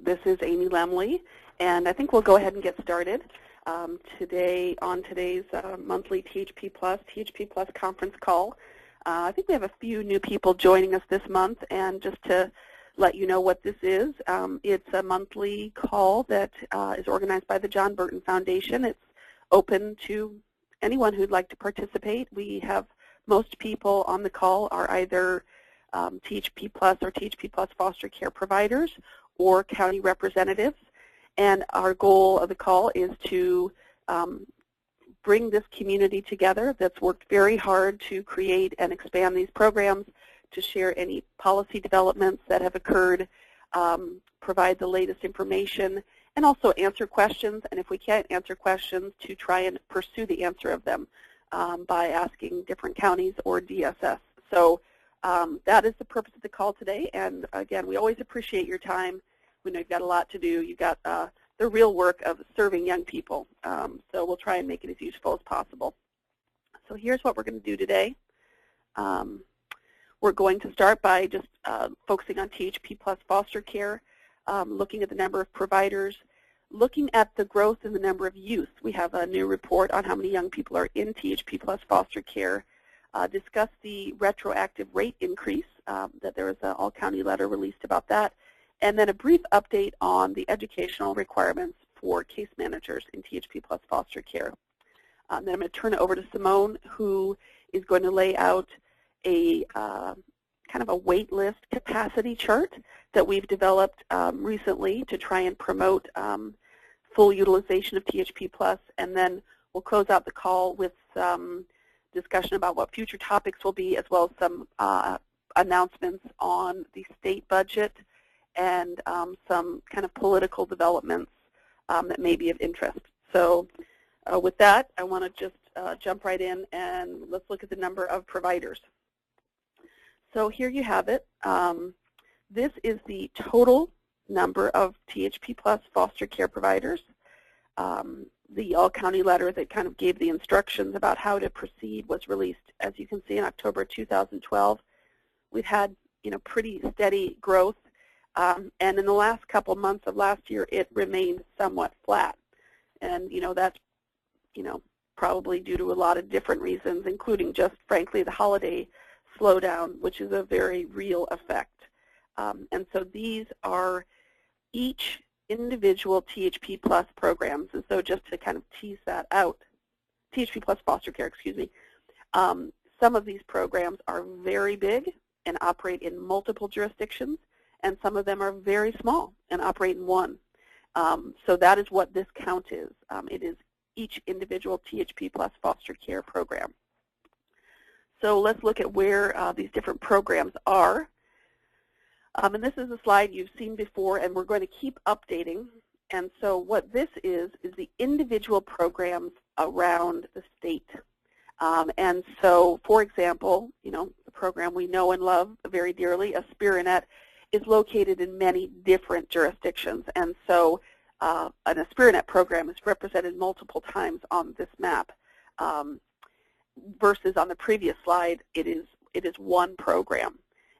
This is Amy Lemley, and I think we'll go ahead and get started today on today's monthly THP+, conference call. I think we have a few new people joining us this month, and just to let you know what this is, it's a monthly call that is organized by the John Burton Foundation. It's open to anyone who'd like to participate. We have most people on the call are either THP+ or THP+ foster care providers or county representatives, and our goal of the call is to bring this community together that's worked very hard to create and expand these programs, to share any policy developments that have occurred, provide the latest information, and also answer questions, and if we can't answer questions, to try and pursue the answer of them by asking different counties or DSS. So that is the purpose of the call today, and again, we always appreciate your time. We know you've got a lot to do. You've got the real work of serving young people, so we'll try and make it as useful as possible. So here's what we're going to do today. We're going to start by just focusing on THP+ foster care, looking at the number of providers, looking at the growth in the number of youth. We have a new report on how many young people are in THP+ foster care, discuss the retroactive rate increase, that there was an all-county letter released about that, and then a brief update on the educational requirements for case managers in THP+ foster care. Then I'm going to turn it over to Simone, who is going to lay out a kind of a wait list capacity chart that we've developed recently to try and promote full utilization of THP+, and then we'll close out the call with some discussion about what future topics will be, as well as some announcements on the state budget and some kind of political developments that may be of interest. So with that, I want to just jump right in, and let's look at the number of providers. So here you have it. This is the total number of THP+ foster care providers. The all-county letter that kind of gave the instructions about how to proceed was released, as you can see, in October 2012. We've had, pretty steady growth, and in the last couple months of last year, it remained somewhat flat. And, that's, probably due to a lot of different reasons, including just, frankly, the holiday slowdown, which is a very real effect. And so these are each individual THP+ programs. And so just to kind of tease that out, THP+ foster care, excuse me, some of these programs are very big and operate in multiple jurisdictions, and some of them are very small and operate in one. So that is what this count is. It is each individual THP+ foster care program. So let's look at where these different programs are. And this is a slide you've seen before, and we're going to keep updating. And so what this is the individual programs around the state. And so, for example, the program we know and love very dearly, Aspirinet, is located in many different jurisdictions. And so an Aspirinet program is represented multiple times on this map. Versus on the previous slide, it is one program.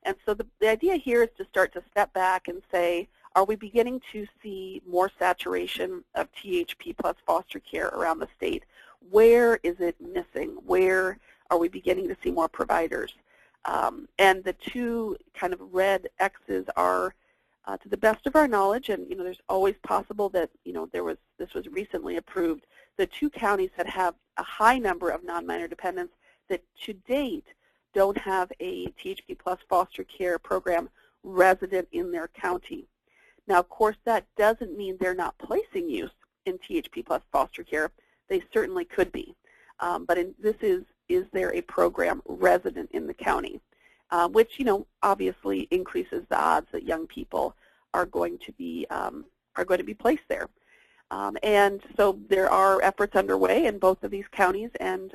And so the idea here is to start to step back and say, are we beginning to see more saturation of THP+ foster care around the state? Where is it missing? Where are we beginning to see more providers? And the two kind of red X's are, to the best of our knowledge, and there's always possible that this was recently approved, the two counties that have a high number of non-minor dependents that to date don't have a THP+ foster care program resident in their county. Now, of course, that doesn't mean they're not placing youth in THP+ foster care. They certainly could be. But this is there a program resident in the county, which obviously increases the odds that young people are going to be placed there. And so there are efforts underway in both of these counties, and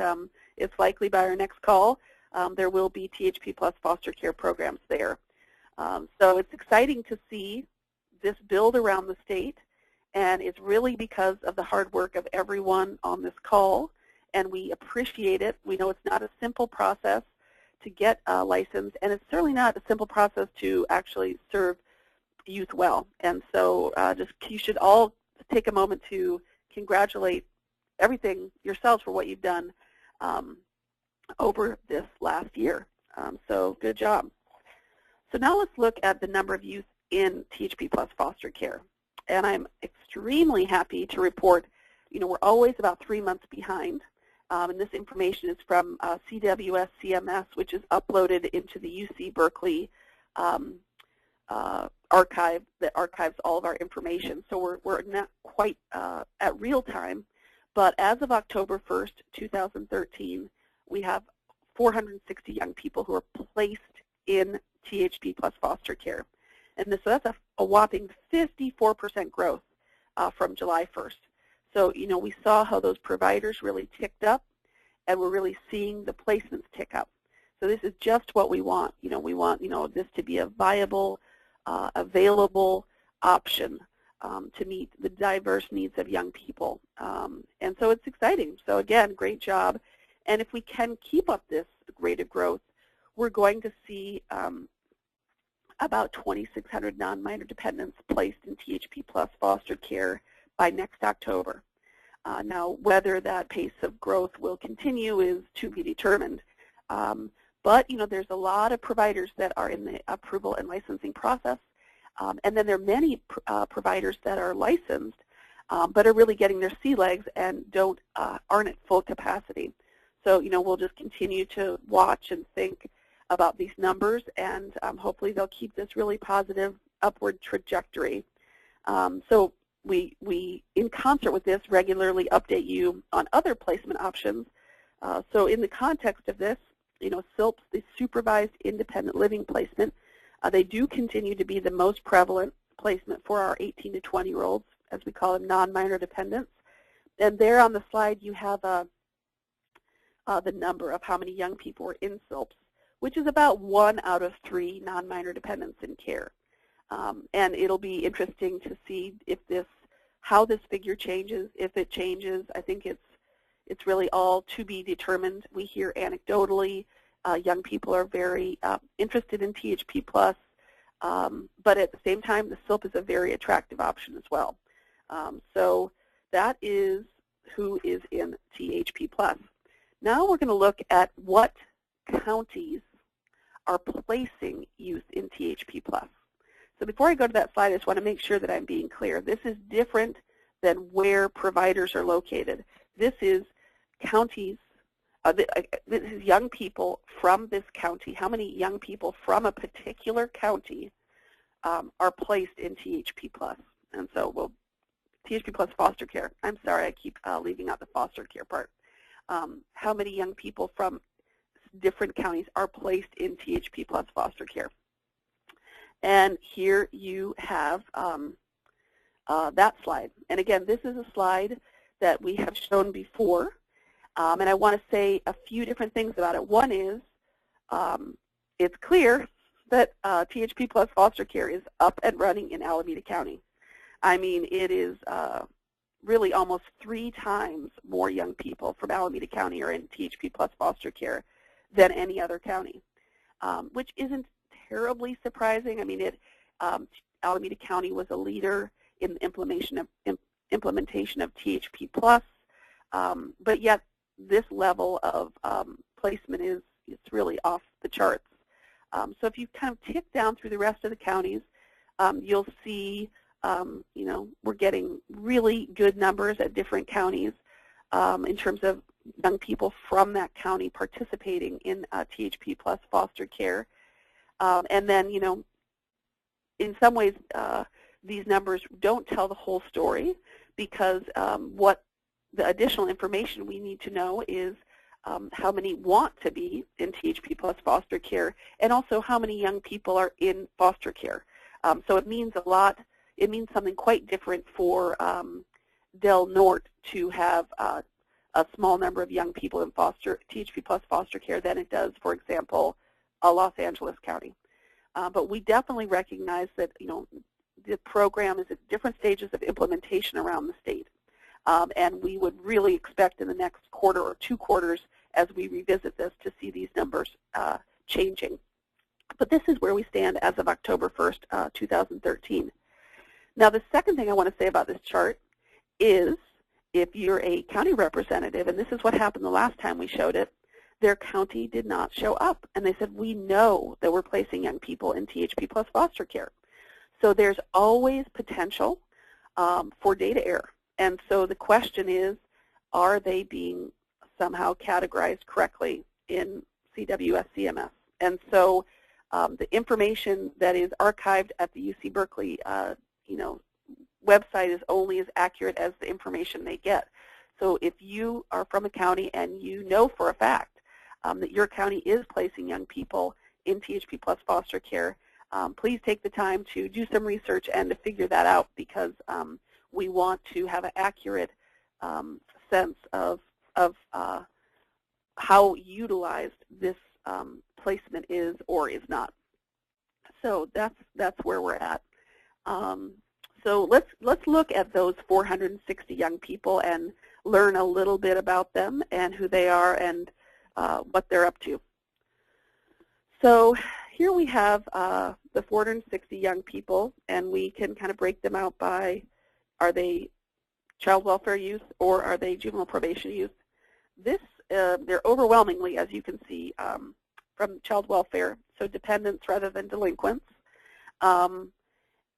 it's likely by our next call there will be THP+ foster care programs there. So it's exciting to see this build around the state, and it's really because of the hard work of everyone on this call, and we appreciate it. We know it's not a simple process to get licensed, and it's certainly not a simple process to actually serve youth well. And so you should all take a moment to congratulate everything yourselves for what you've done over this last year. So good job. So now let's look at the number of youth in THP Plus foster care. And I'm extremely happy to report, we're always about 3 months behind. And this information is from CWS CMS, which is uploaded into the UC Berkeley archive that archives all of our information. So we're not quite at real time, but as of October 1st, 2013, we have 460 young people who are placed in THP Plus foster care. And so that's a whopping 54% growth from July 1st. So, we saw how those providers really ticked up, and we're really seeing the placements tick up. So this is just what we want. We want, this to be a viable, available option to meet the diverse needs of young people. And so it's exciting. So again, great job. And if we can keep up this rate of growth, we're going to see about 2,600 non-minor dependents placed in THP Plus foster care by next October. Now, whether that pace of growth will continue is to be determined. But, there's a lot of providers that are in the approval and licensing process. And then there are many providers that are licensed but are really getting their sea legs and aren't at full capacity. So, we'll just continue to watch and think about these numbers, and hopefully they'll keep this really positive upward trajectory. So we, in concert with this, regularly update you on other placement options. So in the context of this, SILPs, the Supervised Independent Living Placement, they do continue to be the most prevalent placement for our 18 to 20-year-olds, as we call them, non-minor dependents. And there on the slide you have the number of how many young people are in SILPs, which is about 1 out of 3 non-minor dependents in care. And it'll be interesting to see how this figure changes. If it changes, I think it's really all to be determined. We hear anecdotally young people are very interested in THP Plus, but at the same time, the SILP is a very attractive option as well. So that is who is in THP Plus. Now we're going to look at what counties are placing youth in THP Plus. So before I go to that slide, I just want to make sure that I'm being clear. This is different than where providers are located. This is counties, this is young people from this county. How many young people from a particular county are placed in THP Plus? And so THP Plus foster care. I'm sorry, I keep leaving out the foster care part. How many young people from different counties are placed in THP Plus foster care? And here you have that slide. And again, this is a slide that we have shown before. And I want to say a few different things about it. One is it's clear that THP Plus foster care is up and running in Alameda County. I mean, it is really almost 3 times more young people from Alameda County are in THP Plus foster care than any other county, which isn't terribly surprising. I mean, Alameda County was a leader in the implementation of THP Plus, but yet this level of placement it's really off the charts. So if you kind of tick down through the rest of the counties, you'll see we're getting really good numbers at different counties in terms of young people from that county participating in THP Plus foster care. And then, in some ways, these numbers don't tell the whole story, because what the additional information we need to know is how many want to be in THP Plus foster care, and also how many young people are in foster care. So it means a lot. It means something quite different for Del Norte to have a small number of young people in THP Plus foster care than it does, for example, Los Angeles County. But we definitely recognize that the program is at different stages of implementation around the state. And we would really expect in the next quarter or 2 quarters, as we revisit this, to see these numbers changing. But this is where we stand as of October 1st, 2013. Now, the second thing I want to say about this chart is if you're a county representative, and this is what happened the last time we showed it, their county did not show up. And they said, we know that we're placing young people in THP plus foster care. So there's always potential for data error. And so the question is, are they being somehow categorized correctly in CWS CMS? And so the information that is archived at the UC Berkeley website is only as accurate as the information they get. So if you are from a county and you know for a fact that your county is placing young people in THP plus foster care, please take the time to do some research and to figure that out, because we want to have an accurate sense of how utilized this placement is or is not. So that's where we're at. So let's look at those 460 young people and learn a little bit about them and who they are and what they're up to. So here we have the 460 young people, and we can kind of break them out by, are they child welfare youth or are they juvenile probation youth? They're overwhelmingly, as you can see, from child welfare, so dependents rather than delinquents.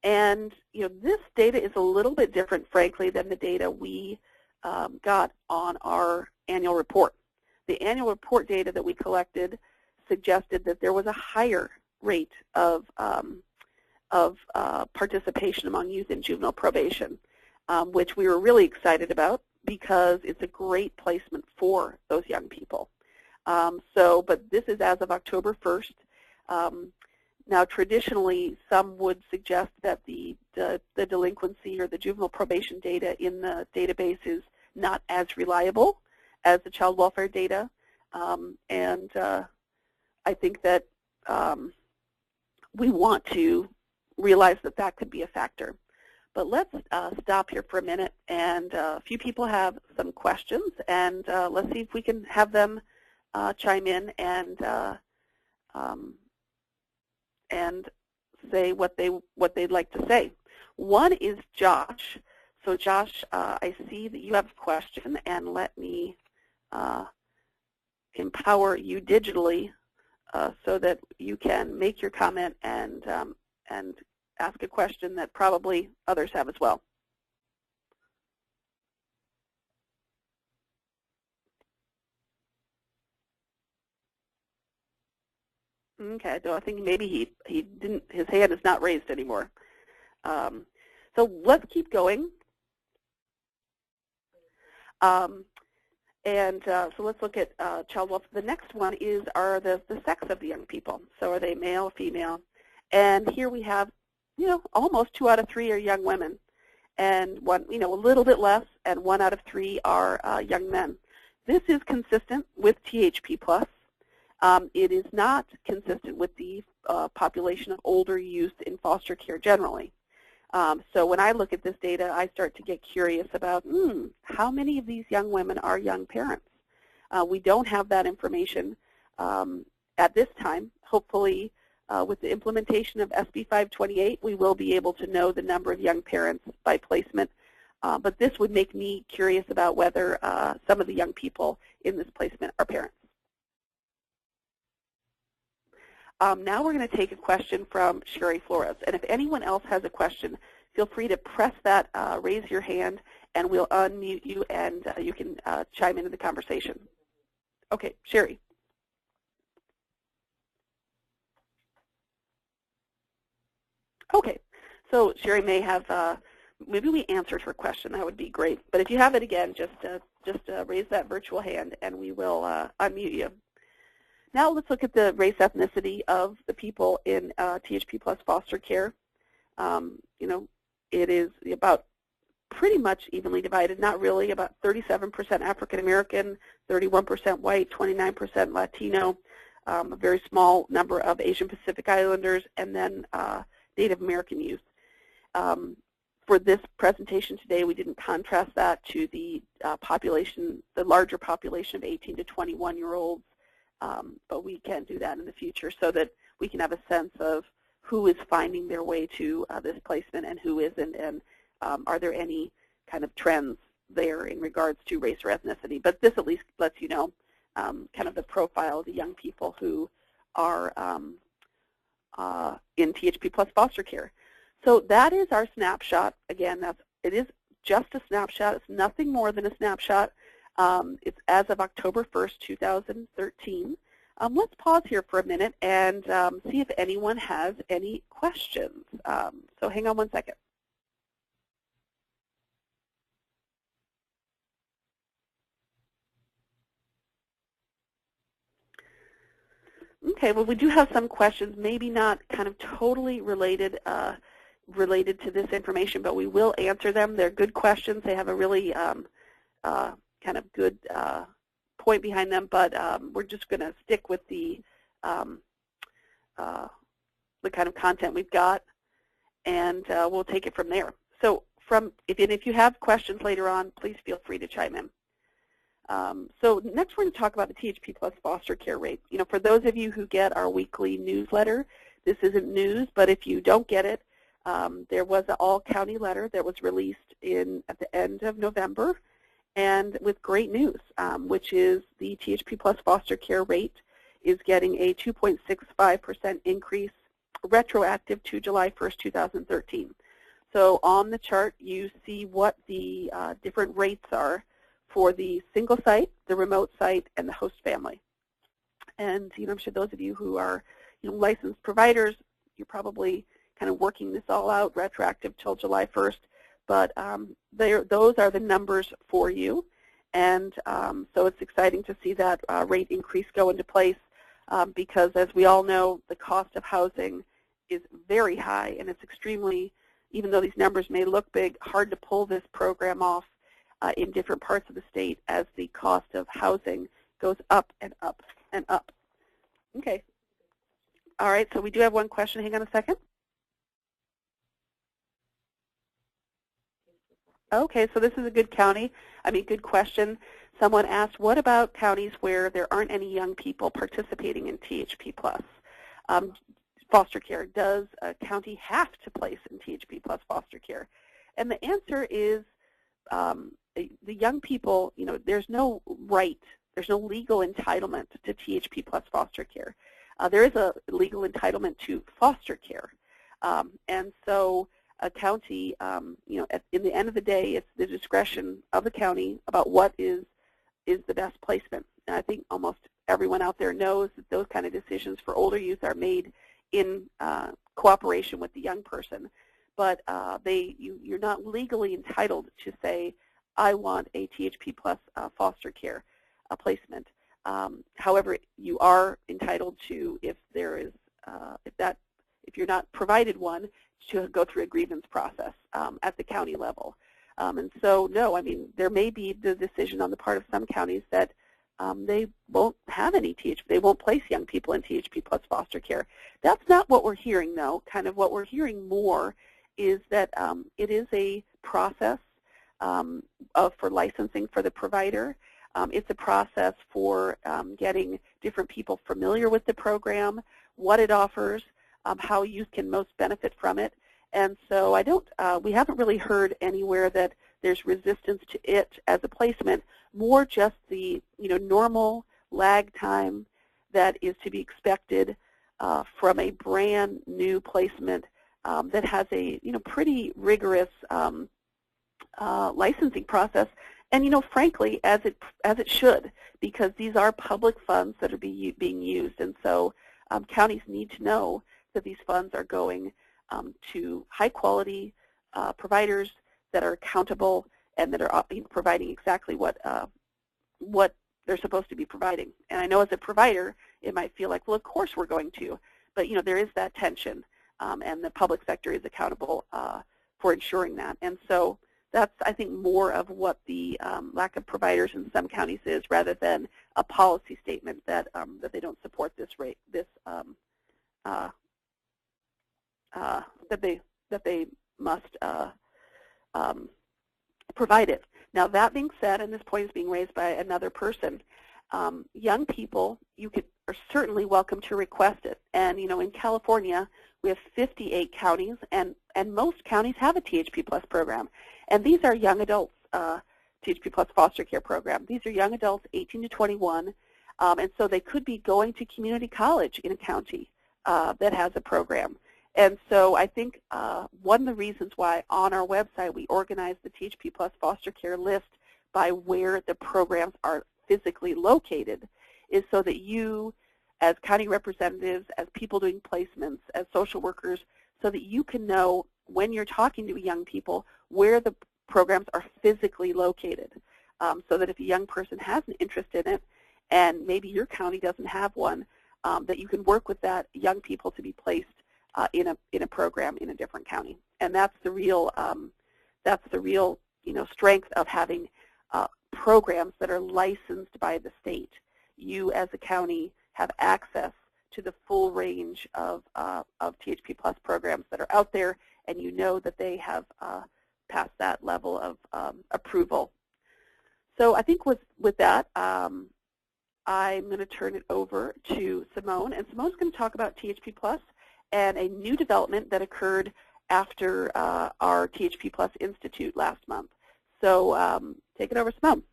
And this data is a little bit different, frankly, than the data we got on our annual report. The annual report data that we collected suggested that there was a higher rate of participation among youth in juvenile probation, which we were really excited about because it's a great placement for those young people. But this is as of October 1st. Now, traditionally, some would suggest that the delinquency or the juvenile probation data in the database is not as reliable as the child welfare data, and I think that we want to realize that that could be a factor. But let's stop here for a minute, and a few people have some questions, and let's see if we can have them chime in and say what they'd like to say. One is Josh. So Josh, I see that you have a question, and let me empower you digitally so that you can make your comment and ask a question that probably others have as well. Okay, so I think maybe he didn't. His hand is not raised anymore. So let's keep going. So let's look at child welfare. The next one are the sex of the young people. So are they male, female? And here we have, almost 2 out of 3 are young women, and one, a little bit less, and 1 out of 3 are young men. This is consistent with THP+. It is not consistent with the population of older youth in foster care generally. So when I look at this data, I start to get curious about, how many of these young women are young parents? We don't have that information at this time. Hopefully, with the implementation of SB 528, we will be able to know the number of young parents by placement. But this would make me curious about whether some of the young people in this placement are parents. Now we're going to take a question from Sherry Flores. And if anyone else has a question, feel free to press that raise your hand, and we'll unmute you, and you can chime into the conversation. Okay, Sherry. Okay, so Sherry may have, maybe we answered her question. That would be great. But if you have it again, just raise that virtual hand, and we will unmute you. Now let's look at the race ethnicity of the people in THP plus foster care. It is about pretty much evenly divided, not really, about 37% African American, 31% white, 29% Latino, a very small number of Asian Pacific Islanders, and then Native American youth. For this presentation today, we didn't contrast that to the population, the larger population of 18 to 21-year-olds. But we can do that in the future so that we can have a sense of who is finding their way to this placement and who isn't, and are there any kind of trends there in regards to race or ethnicity. But this at least lets you know kind of the profile of the young people who are in THP Plus foster care. So that is our snapshot. Again, it is just a snapshot. It's nothing more than a snapshot. It's as of October 1st, 2013. Let's pause here for a minute and see if anyone has any questions. So hang on one second. Okay, well, we do have some questions, maybe not kind of totally related to this information, but we will answer them. They're good questions. They have a really kind of good point behind them, but we're just going to stick with the kind of content we've got, and we'll take it from there. So if you have questions later on, please feel free to chime in. So next we're going to talk about the THP Plus foster care rate. You know, for those of you who get our weekly newsletter, this isn't news, but if you don't get it, there was an all-county letter that was released at the end of November, and with great news, which is the THP Plus foster care rate is getting a 2.65% increase retroactive to July 1st, 2013. So on the chart, you see what the different rates are for the single site, the remote site, and the host family. And I'm sure those of you who are licensed providers, you're probably kind of working this all out retroactive till July 1st. But those are the numbers for you. And so it's exciting to see that rate increase go into place because, as we all know, the cost of housing is very high, and it's extremely, even though these numbers may look big, hard to pull this program off in different parts of the state as the cost of housing goes up and up and up. Okay. All right, so we do have one question. Hang on a second. Okay, so this is a good good question. Someone asked, what about counties where there aren't any young people participating in THP Plus foster care? Does a county have to place in THP Plus foster care? And the answer is the young people, there's no right, there's no legal entitlement to THP Plus foster care. There is a legal entitlement to foster care. And so a county, in the end of the day, it's the discretion of the county about what is the best placement. And I think almost everyone out there knows that those kind of decisions for older youth are made in cooperation with the young person. But you're not legally entitled to say, I want a THP Plus foster care placement. However, you are entitled to, if you're not provided one, to go through a grievance process at the county level. And so, no, there may be the decision on the part of some counties that they won't have any they won't place young people in THP Plus foster care. That's not what we're hearing, though. Kind of what we're hearing more is that it is a process for licensing for the provider. It's a process for getting different people familiar with the program, what it offers, how youth can most benefit from it. And so we haven't really heard anywhere that there's resistance to it as a placement, more just the normal lag time that is to be expected from a brand new placement that has a pretty rigorous licensing process, and frankly, as it should, because these are public funds that are being used, and so counties need to know that these funds are going to high-quality providers that are accountable and that are providing exactly what they're supposed to be providing. And I know as a provider, it might feel like, well, of course we're going to, but there is that tension, and the public sector is accountable for ensuring that. And so that's, I think, more of what the lack of providers in some counties is, rather than a policy statement that that they don't support this rate, that they must provide it. Now, that being said, and this point is being raised by another person, young people, are certainly welcome to request it. And in California, we have 58 counties, and most counties have a THP Plus program. And these are young adults, THP Plus foster care program. These are young adults 18 to 21, and so they could be going to community college in a county that has a program. And so I think one of the reasons why on our website we organize the THP Plus foster care list by where the programs are physically located is so that you, as county representatives, as people doing placements, as social workers, so that you can know when you're talking to young people where the programs are physically located, so that if a young person has an interest in it and maybe your county doesn't have one, that you can work with that young people to be placed in a program in a different county. And that's the real strength of having programs that are licensed by the state. You as a county have access to the full range of THP Plus programs that are out there, and you know that they have passed that level of approval. So I think with that, I'm going to turn it over to Simone, and Simone's going to talk about THP Plus and a new development that occurred after our THP Plus Institute last month. So take it over, Simone.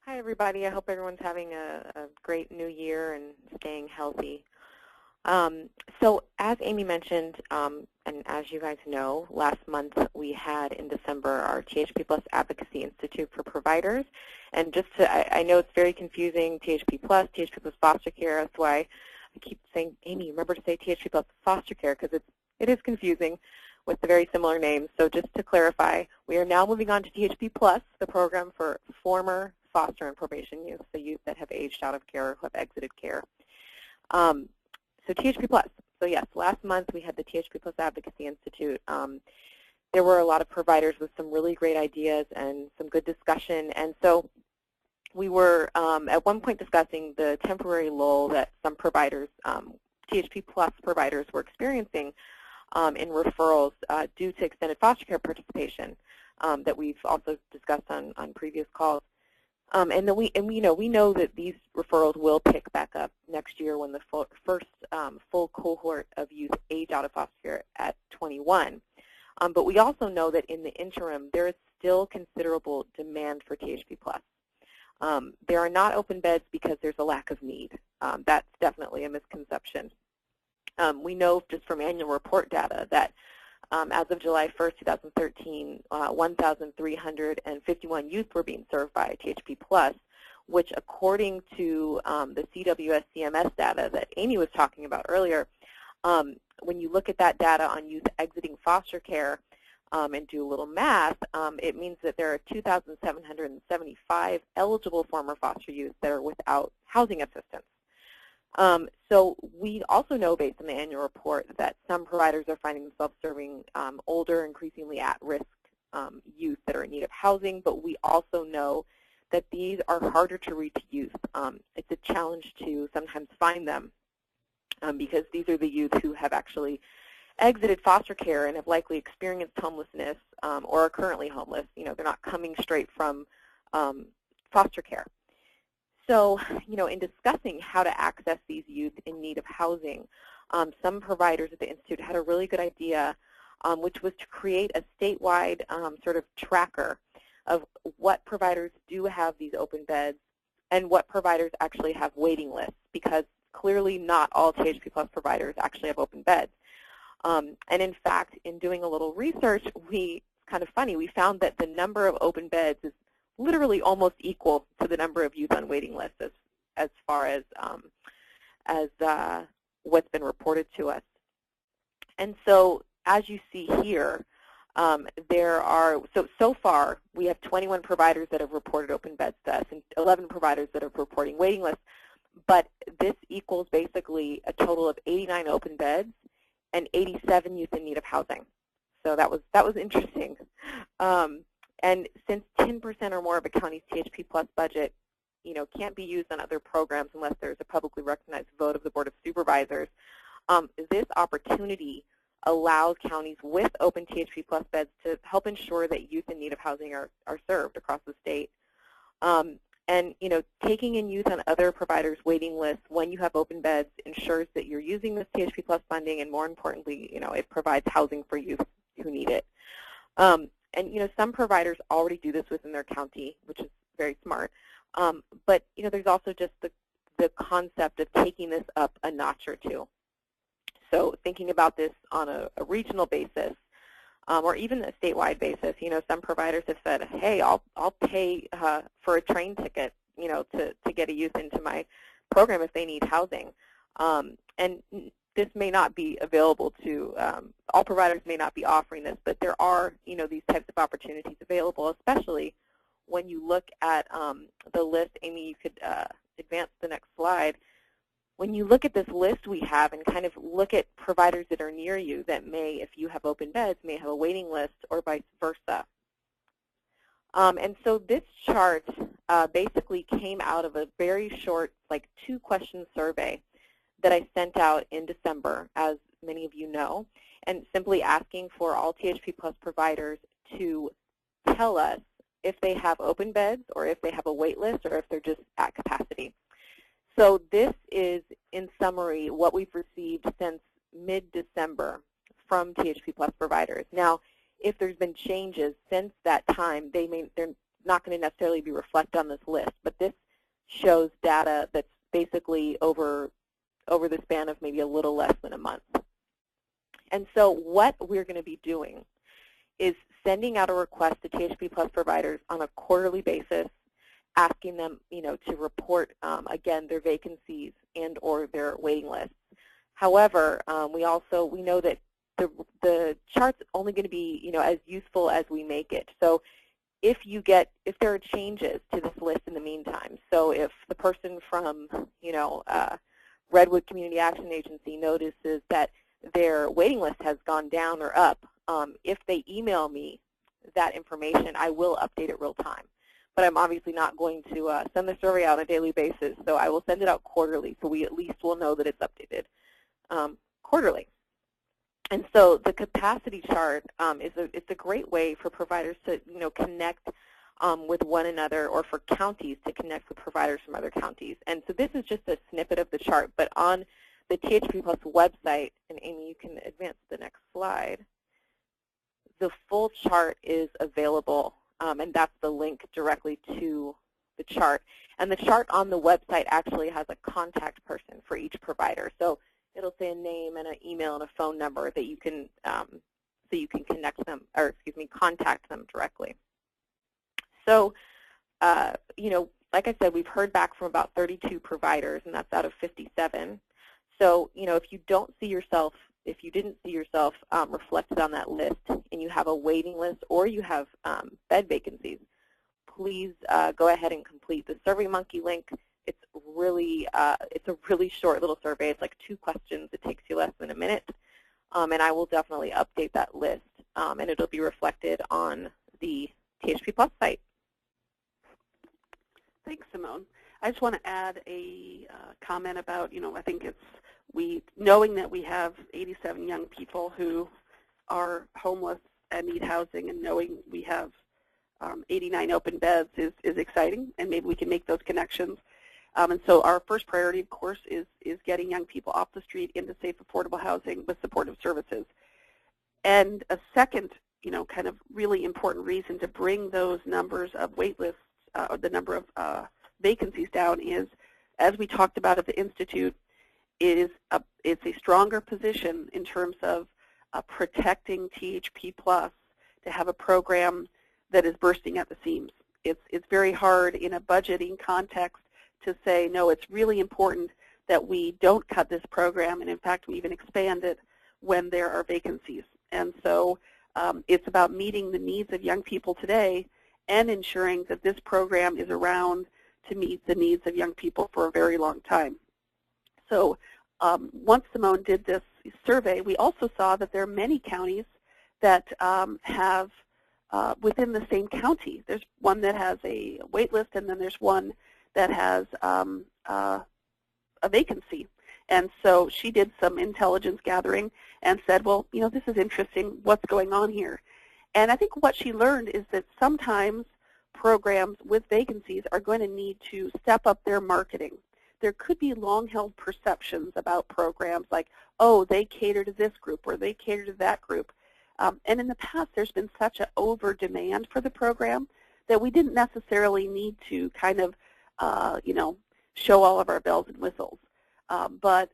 Hi, everybody. I hope everyone's having a great new year and staying healthy. So as Amy mentioned, and as you guys know, last month we had in December our THP Plus Advocacy Institute for Providers. And just to, I know it's very confusing, THP Plus foster care. That's why I keep saying, Amy, remember to say THP Plus foster care, because it is confusing with the very similar names. So just to clarify, we are now moving on to THP Plus, the program for former foster and probation youth, the youth that have aged out of care or who have exited care. So THP Plus. So yes, last month we had the THP Plus Advocacy Institute. There were a lot of providers with some really great ideas and some good discussion. And so we were at one point discussing the temporary lull that some providers, THP Plus providers, were experiencing in referrals due to extended foster care participation that we've also discussed on previous calls. And then we know that these referrals will pick back up next year when the first full cohort of youth age out of foster care at 21. But we also know that in the interim, there is still considerable demand for THP Plus. There are not open beds because there's a lack of need. That's definitely a misconception. We know just from annual report data that as of July 1st, 2013, 1,351 youth were being served by THP Plus, which according to the CWS CMS data that Amy was talking about earlier, when you look at that data on youth exiting foster care and do a little math, it means that there are 2,775 eligible former foster youth that are without housing assistance. So we also know, based on the annual report, that some providers are finding themselves serving older, increasingly at-risk youth that are in need of housing, but we also know that these are harder to reach youth. It's a challenge to sometimes find them because these are the youth who have actually exited foster care and have likely experienced homelessness or are currently homeless. They're not coming straight from foster care. So, in discussing how to access these youth in need of housing, some providers at the Institute had a really good idea, which was to create a statewide sort of tracker of what providers do have these open beds and what providers actually have waiting lists, because clearly not all THP Plus providers actually have open beds. And in fact, in doing a little research, it's kind of funny, we found that the number of open beds is literally almost equal to the number of youth on waiting lists as far as what's been reported to us. And so as you see here, there are, so far we have 21 providers that have reported open beds to us and 11 providers that are reporting waiting lists, but this equals basically a total of 89 open beds and 87 youth in need of housing. So that was interesting. And since 10% or more of a county's THP Plus budget, can't be used on other programs unless there's a publicly recognized vote of the Board of Supervisors, this opportunity allows counties with open THP Plus beds to help ensure that youth in need of housing are served across the state. And taking in youth on other providers' waiting lists when you have open beds ensures that you're using this THP Plus funding, and more importantly, it provides housing for youth who need it. And some providers already do this within their county, which is very smart. But there's also just the concept of taking this up a notch or two. So thinking about this on a regional basis, or even a statewide basis, some providers have said, hey, I'll pay for a train ticket, to get a youth into my program if they need housing. And this may not be available to, all providers may not be offering this, but there are, these types of opportunities available, especially when you look at the list. Amy, you could advance the next slide. When you look at this list we have and kind of look at providers that are near you that may, if you have open beds, may have a waiting list or vice versa. And so this chart basically came out of a very short, like 2-question survey that I sent out in December, as many of you know, and simply asking for all THP Plus providers to tell us if they have open beds or if they have a wait list or if they're just at capacity. So this is, in summary, what we've received since mid-December from THP Plus providers. Now, if there's been changes since that time, they're not going to necessarily be reflected on this list, but this shows data that's basically over the span of maybe a little less than a month. And so what we're going to be doing is sending out a request to THP Plus providers on a quarterly basis, asking them, to report, again, their vacancies and or their waiting lists. However, we know that the chart's only going to be, as useful as we make it. So if there are changes to this list in the meantime, so if the person from, Redwood Community Action Agency notices that their waiting list has gone down or up, if they email me that information, I will update it real time. But I'm obviously not going to send the survey out on a daily basis, so I will send it out quarterly, so we at least will know that it's updated quarterly. And so the capacity chart it's a great way for providers to connect with one another, or for counties to connect with providers from other counties. And so this is just a snippet of the chart, but on the THP Plus website, and Amy, you can advance the next slide, the full chart is available. And that's the link directly to the chart. And the chart on the website actually has a contact person for each provider. So it'll say a name and an email and a phone number that you can connect them, or excuse me, contact them directly. So, like I said, we've heard back from about 32 providers, and that's out of 57. So, if you don't see yourself, if you didn't see yourself reflected on that list, and you have a waiting list or you have bed vacancies, please go ahead and complete the SurveyMonkey link. It's a really short little survey. It's like 2 questions. It takes you less than a minute, and I will definitely update that list, and it'll be reflected on the THP Plus site. Thanks, Simone. I just want to add a comment about, I think it's knowing that we have 87 young people who are homeless and need housing, and knowing we have 89 open beds is exciting, and maybe we can make those connections. And so our first priority, of course, is getting young people off the street into safe, affordable housing with supportive services. And a second, kind of really important reason to bring those numbers of wait lists, or the number of vacancies down, is, as we talked about at the Institute, it's a stronger position in terms of protecting THP Plus to have a program that is bursting at the seams. It's very hard in a budgeting context to say, no, it's really important that we don't cut this program, and in fact we even expand it when there are vacancies. And so it's about meeting the needs of young people today and ensuring that this program is around to meet the needs of young people for a very long time. So once Simone did this survey, we also saw that there are many counties that have, within the same county, there's one that has a wait list, and then there's one that has a vacancy. And so she did some intelligence gathering and said, well, this is interesting, what's going on here? And I think what she learned is that sometimes programs with vacancies are going to need to step up their marketing. There could be long-held perceptions about programs like, oh, they cater to this group or they cater to that group. And in the past, there's been such an over-demand for the program that we didn't necessarily need to kind of, show all of our bells and whistles. But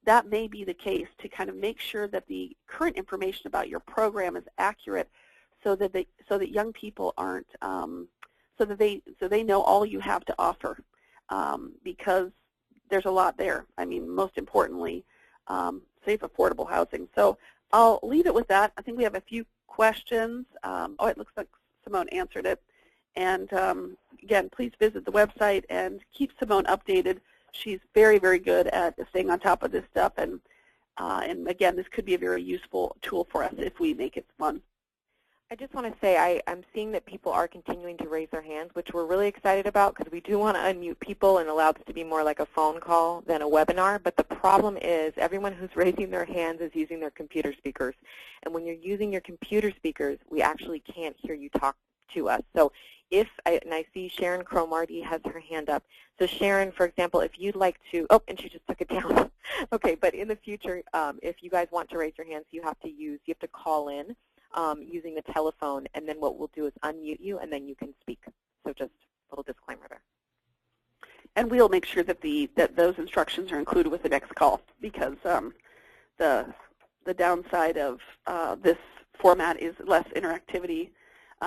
that may be the case to kind of make sure that the current information about your program is accurate, so that young people aren't, so they know all you have to offer, because there's a lot there. I mean, most importantly, safe, affordable housing. So I'll leave it with that. I think we have a few questions. Oh, it looks like Simone answered it. And again, please visit the website and keep Simone updated. She's very, very good at staying on top of this stuff. And again, this could be a very useful tool for us if we make it fun. I just want to say I'm seeing that people are continuing to raise their hands, which we're really excited about because we do want to unmute people and allow this to be more like a phone call than a webinar. But the problem is everyone who's raising their hands is using their computer speakers. And when you're using your computer speakers, we actually can't hear you talk to us. So and I see Sharon Cromarty has her hand up. So Sharon, for example, if you'd like to, oh, and she just took it down. Okay, but in the future, if you guys want to raise your hands, you have to call in using the telephone, and then what we'll do is unmute you, and then you can speak. So just a little disclaimer there. And we'll make sure that those instructions are included with the next call, because the downside of this format is less interactivity.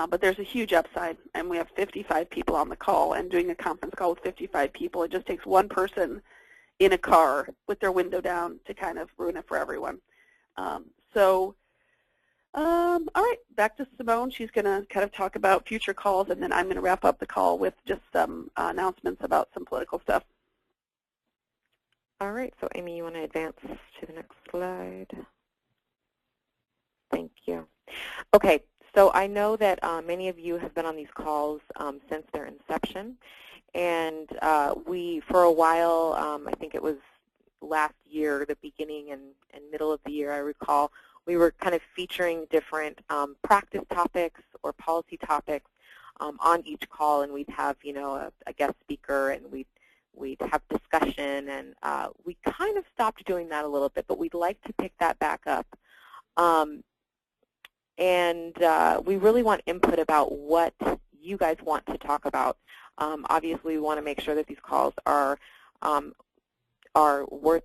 But there's a huge upside, and we have 55 people on the call, and doing a conference call with 55 people, it just takes one person in a car with their window down to kind of ruin it for everyone. All right, back to Simone. She's going to kind of talk about future calls, and then I'm going to wrap up the call with just some announcements about some political stuff. All right, so Amy, you want to advance to the next slide? Thank you. Okay. So I know that many of you have been on these calls since their inception, and we, for a while, I think it was last year, the beginning and middle of the year, I recall, we were kind of featuring different practice topics or policy topics on each call, and we'd have, a guest speaker, and we'd have discussion, and we kind of stopped doing that a little bit, but we'd like to pick that back up. And we really want input about what you guys want to talk about. Obviously, we want to make sure that these calls are worth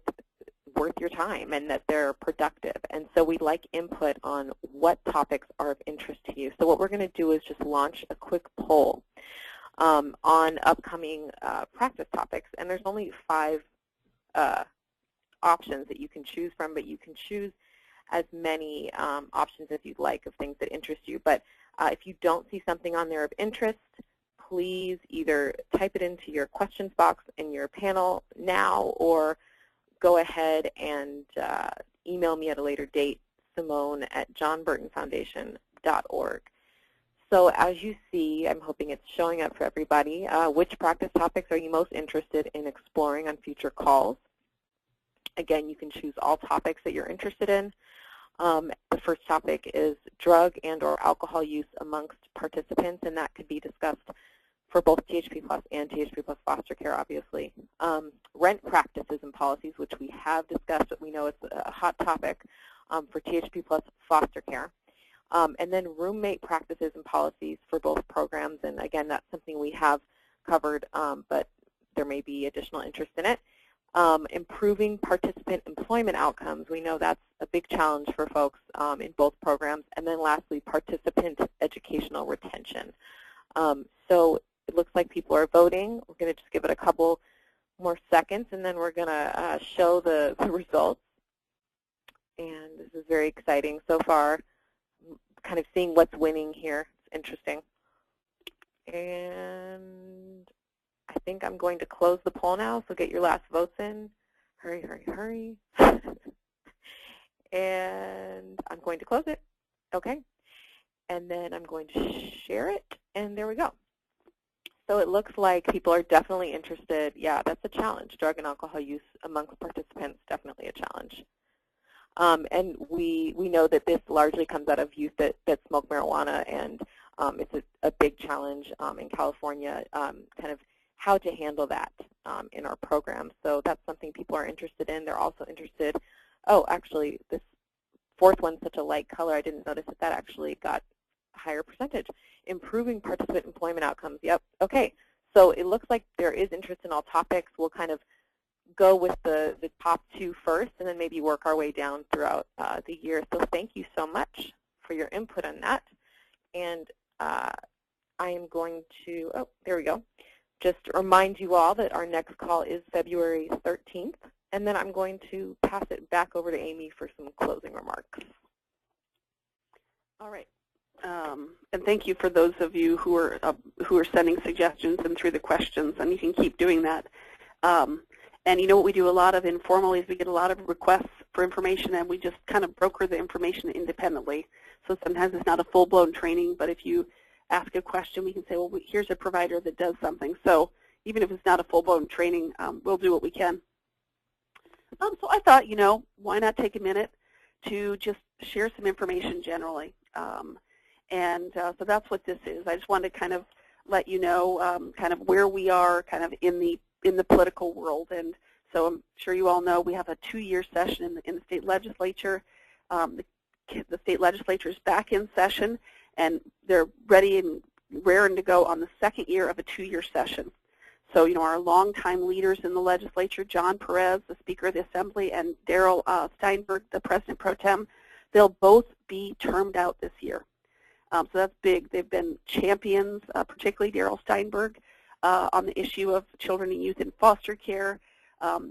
your time and that they're productive. And so we'd like input on what topics are of interest to you. So what we're going to do is just launch a quick poll on upcoming practice topics. And there's only 5 options that you can choose from, but you can choose as many options as you'd like of things that interest you. But if you don't see something on there of interest, please either type it into your questions box in your panel now, or go ahead and email me at a later date, simone@johnburtonfoundation.org. So as you see, I'm hoping it's showing up for everybody. Which practice topics are you most interested in exploring on future calls? Again, you can choose all topics that you're interested in. The first topic is drug and or alcohol use amongst participants, and that could be discussed for both THP Plus and THP Plus foster care, obviously. Rent practices and policies, which we have discussed, but we know it's a hot topic for THP Plus foster care. And then roommate practices and policies for both programs, and again, that's something we have covered, but there may be additional interest in it. Improving participant employment outcomes. We know that's a big challenge for folks in both programs. And then lastly, participant educational retention. So it looks like people are voting. We're going to just give it a couple more seconds, and then we're going to show the results. And this is very exciting so far, kind of seeing what's winning here. It's interesting. And I think I'm going to close the poll now, so get your last votes in. Hurry, hurry, hurry. And I'm going to close it. Okay. And then I'm going to share it, and there we go. So it looks like people are definitely interested. Yeah, that's a challenge. Drug and alcohol use amongst participants, definitely a challenge. And we know that this largely comes out of youth that smoke marijuana, and It's a big challenge in California, kind of how to handle that in our program. So that's something people are interested in. They're also interested, oh, actually, this fourth one's such a light color, I didn't notice that actually got a higher percentage. Improving participant employment outcomes. Yep, okay. So it looks like there is interest in all topics. We'll kind of go with the top 2 first and then maybe work our way down throughout the year. So thank you so much for your input on that. And I am going to, oh, there we go. Just remind you all that our next call is February 13th. And then I'm going to pass it back over to Amy for some closing remarks. All right. And thank you for those of you who are sending suggestions and through the questions, and you can keep doing that. And you know what we do a lot of informally is we get a lot of requests for information, and we just kind of broker the information independently. So sometimes it's not a full-blown training, but if you ask a question, we can say, well, here's a provider that does something. So even if it's not a full-blown training, we'll do what we can. So I thought, you know, why not take a minute to just share some information generally. So that's what this is. I just wanted to kind of let you know kind of where we are kind of in the political world. And so I'm sure you all know we have a 2-year session in the state legislature. The state legislature is back in session, and they're ready and raring to go on the 2nd year of a 2-year session. So, you know, our longtime leaders in the legislature, John Perez, the Speaker of the Assembly, and Darrell Steinberg, the President Pro Tem, they'll both be termed out this year. So that's big. They've been champions, particularly Darrell Steinberg, on the issue of children and youth in foster care.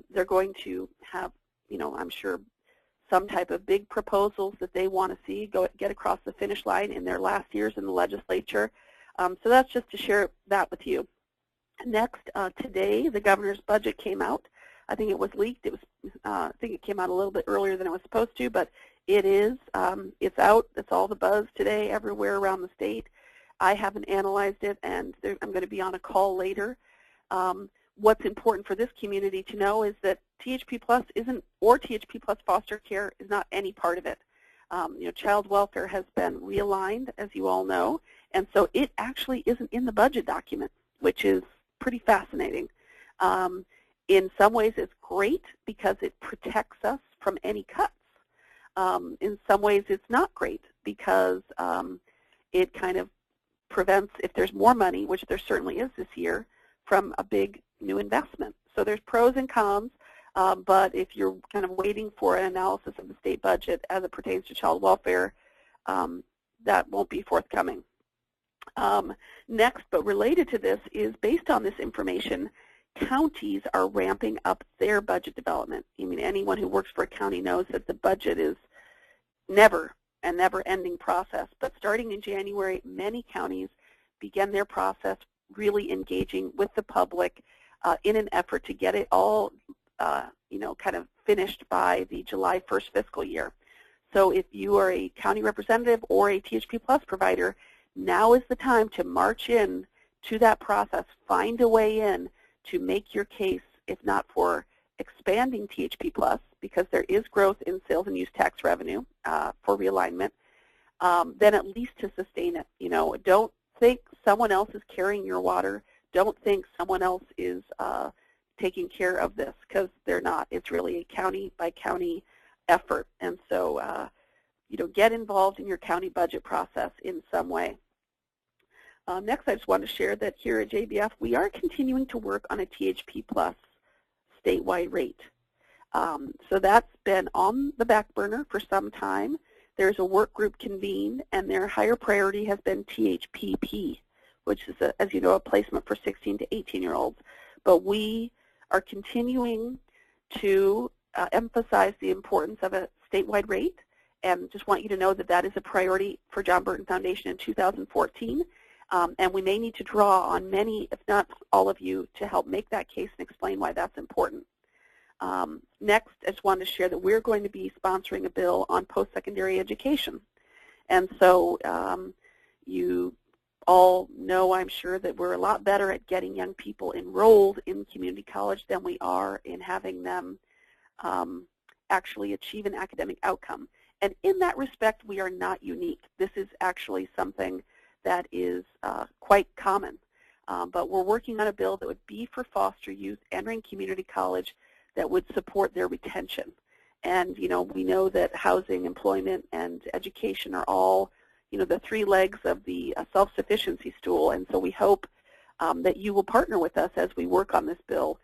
They're going to have, you know, I'm sure some type of big proposals that they want to see get across the finish line in their last years in the legislature. So that's just to share that with you. Next, today, the governor's budget came out. I think it was leaked. It was, I think it came out a little bit earlier than it was supposed to, but it is. It's out. It's all the buzz today everywhere around the state. I haven't analyzed it, and I'm going to be on a call later. What's important for this community to know is that THP+ isn't, or THP+ foster care is not any part of it. You know, child welfare has been realigned, as you all know, and so it actually isn't in the budget document, which is pretty fascinating. In some ways, it's great because it protects us from any cuts. In some ways, it's not great because it kind of prevents, if there's more money, which there certainly is this year, from a big new investment. So there's pros and cons, but if you're kind of waiting for an analysis of the state budget as it pertains to child welfare, that won't be forthcoming. Next, but related to this, is based on this information, counties are ramping up their budget development. I mean, anyone who works for a county knows that the budget is never a never-ending process. But starting in January, many counties began their process really engaging with the public in an effort to get it all, you know, kind of finished by the July 1st fiscal year. So if you are a county representative or a THP+ provider, now is the time to march in to that process, find a way in to make your case, if not for expanding THP+, because there is growth in sales and use tax revenue for realignment, then at least to sustain it. You know, don't think someone else is carrying your water. Don't think someone else is taking care of this, because they're not. It's really a county-by-county effort. And so, you know, get involved in your county budget process in some way. Next, I just want to share that here at JBF, we are continuing to work on a THP+ statewide rate. So that's been on the back burner for some time. There's a work group convened, and their higher priority has been THP-P, which is, as you know, a placement for 16 to 18-year-olds. But we are continuing to emphasize the importance of a statewide rate, and just want you to know that that is a priority for John Burton Foundation in 2014. And we may need to draw on many, if not all of you, to help make that case and explain why that's important. Next, I just wanted to share that we're going to be sponsoring a bill on post-secondary education. And so you all know, I'm sure, that we're a lot better at getting young people enrolled in community college than we are in having them actually achieve an academic outcome. And in that respect, we are not unique. This is actually something that is quite common. But we're working on a bill that would be for foster youth entering community college that would support their retention. And, we know that housing, employment, and education are all, the three legs of the self-sufficiency stool. And so we hope that you will partner with us as we work on this bill,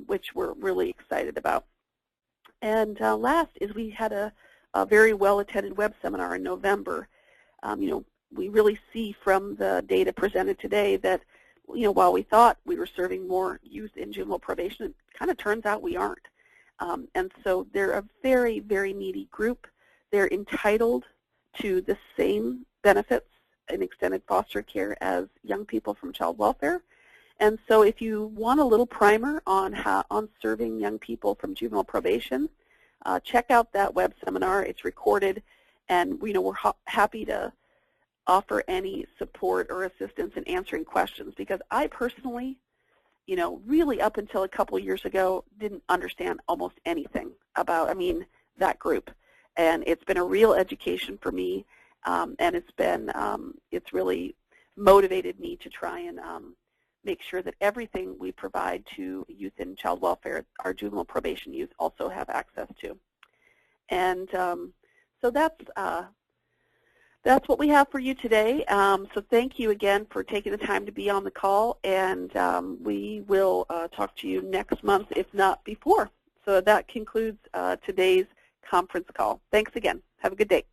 which we're really excited about. And last is we had a very well-attended web seminar in November. We really see from the data presented today that, while we thought we were serving more youth in juvenile probation, it kind of turns out we aren't. And so they're a very, very needy group. They're entitled to the same benefits in extended foster care as young people from child welfare. And so if you want a little primer on serving young people from juvenile probation, check out that web seminar. It's recorded, and we're happy to offer any support or assistance in answering questions, because I personally, really up until a couple years ago, didn't understand almost anything about, that group. And it's been a real education for me, and it's really motivated me to try and make sure that everything we provide to youth in child welfare, our juvenile probation youth, also have access to. And so that's what we have for you today. So thank you again for taking the time to be on the call, and we will talk to you next month, if not before. So that concludes today's conference call. Thanks again. Have a good day.